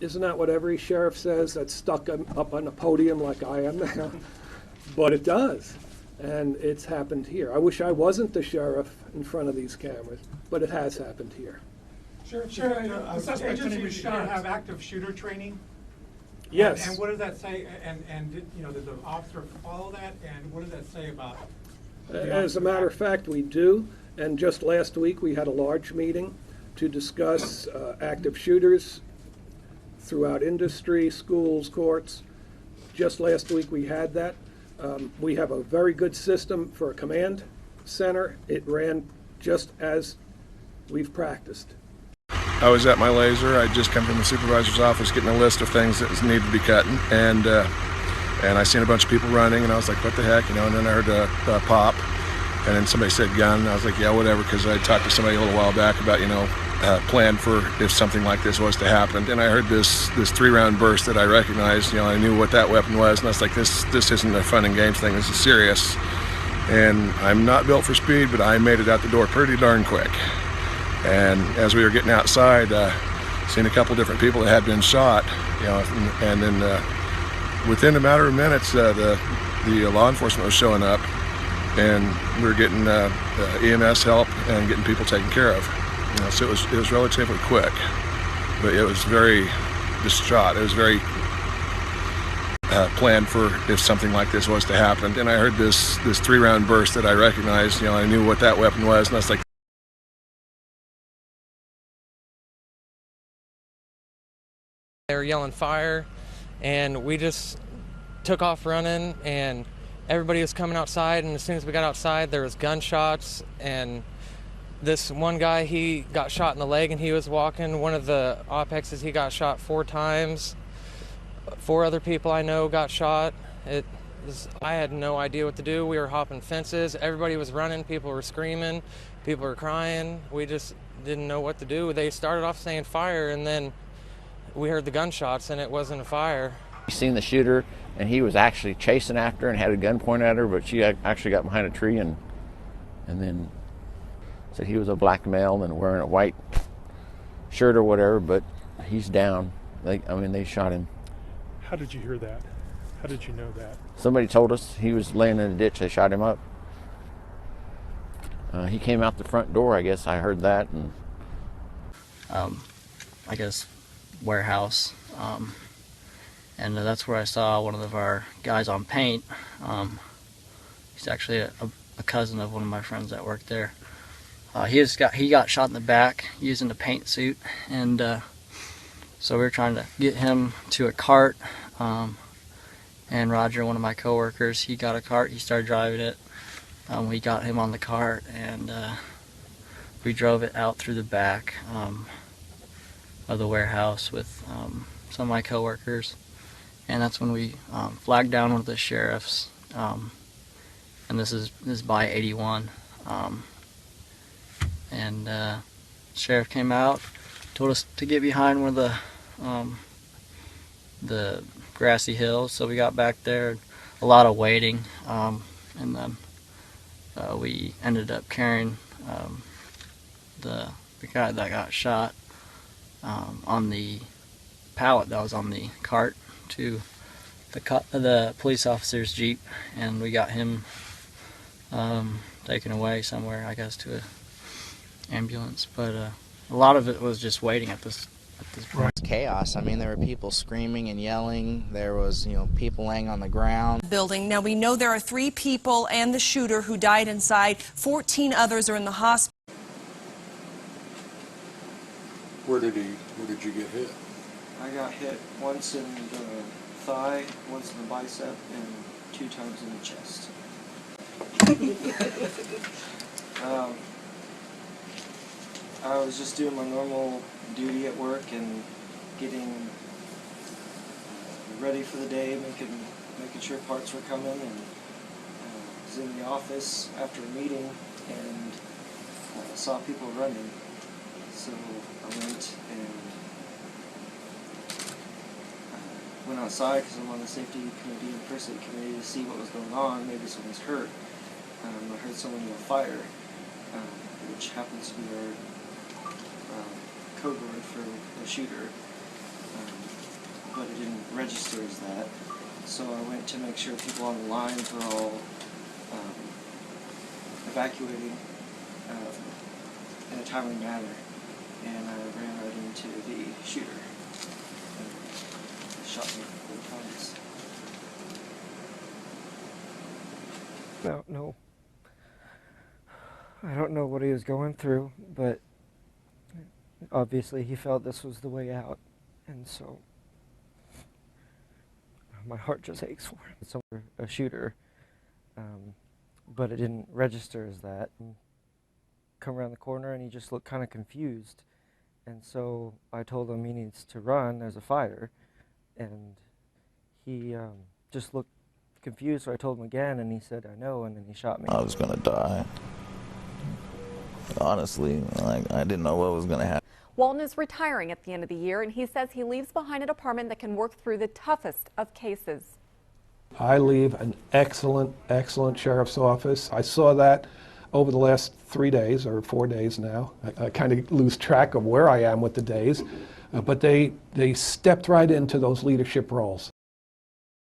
isn't that what every sheriff says that's stuck up on a podium like I am now? But it does, and it's happened here. I wish I wasn't the sheriff in front of these cameras, but it has happened here. Sure. The suspect was shot. Have active shooter training. Yes. And what does that say? And did, did the officer follow that? And what does that say about? As a matter of fact, we do. And just last week, we had a large meeting to discuss active shooters throughout industry, schools, courts. Just last week, we had that. We have a very good system for a command center. It ran just as we've practiced. I was at my laser. I'd just come from the supervisor's office getting a list of things that needed to be cut, and I seen a bunch of people running, and I was like, what the heck, and then I heard a pop, and then somebody said gun, and I was like, yeah, whatever, because I talked to somebody a little while back about, plan for if something like this was to happen. And I heard this 3-round burst that I recognized. I knew what that weapon was, and I was like, this isn't a fun and games thing, this is serious. And I'm not built for speed, but I made it out the door pretty darn quick. And as we were getting outside, seen a couple different people that had been shot, and then within a matter of minutes, the law enforcement was showing up, and we were getting EMS help and getting people taken care of. So it was relatively quick, but it was very distraught. It was very planned for if something like this was to happen. And I heard this 3-round burst that I recognized. I knew what that weapon was, and I was like, they were yelling fire, and we just took off running, and everybody was coming outside, and as soon as we got outside, there was gunshots, and this one guy, he got shot in the leg, and he was walking. One of the OPEXs, he got shot 4 times. 4 other people I know got shot. I had no idea what to do. We were hopping fences. Everybody was running. People were screaming. People were crying. We just didn't know what to do. They started off saying fire, and then we heard the gunshots, and it wasn't a fire. We seen the shooter, and he was actually chasing after her and had a gun pointed at her, but she actually got behind a tree and then said he was a black male and wearing a white shirt or whatever, but he's down. They shot him. How did you hear that? How did you know that? Somebody told us he was laying in a ditch. They shot him up. He came out the front door, I guess. I heard that. And I guess, warehouse. And that's where I saw one of our guys on paint. He's actually a cousin of one of my friends that worked there. He got shot in the back using a paint suit, and so we were trying to get him to a cart. And Roger, one of my coworkers, he got a cart. He started driving it. We got him on the cart, and we drove it out through the back of the warehouse with some of my coworkers. And that's when we flagged down one of the sheriffs. And this is by 81. And the sheriff came out, told us to get behind one of the grassy hills. So we got back there, a lot of waiting, and then we ended up carrying the guy that got shot on the pallet that was on the cart to the police officer's Jeep, and we got him taken away somewhere, I guess, to a ambulance. But a lot of it was just waiting at this point. It was chaos. There were people screaming and yelling. There was, people laying on the ground. Building. Now we know there are 3 people and the shooter who died inside. 14 others are in the hospital. Where did you get hit? I got hit once in the thigh, once in the bicep, and 2 times in the chest. I was just doing my normal duty at work and getting ready for the day, making sure parts were coming, and was in the office after a meeting and saw people running. So I went outside because I'm on the safety committee and first aid committee to see what was going on. Maybe someone's hurt. I heard someone yell fire, which happens to be our code word for the shooter. didn't register as that. So I went to make sure people on the lines were all evacuating in a timely manner, and I ran right into the shooter and shot me 4 times. No. I don't know what he was going through, but obviously he felt this was the way out, and so my heart just aches for him. It's a shooter, but it didn't register as that. And come around the corner and he just looked kind of confused, and so I told him he needs to run. There's a fire, and he just looked confused. So I told him again, and he said, "I know," and then he shot me. I was gonna die. Honestly, like, I didn't know what was gonna happen. Walton is retiring at the end of the year, and he says he leaves behind a department that can work through the toughest of cases. I leave an excellent, excellent sheriff's office. I saw that over the last 3 days or 4 days now. I kind of lose track of where I am with the days, but they stepped right into those leadership roles.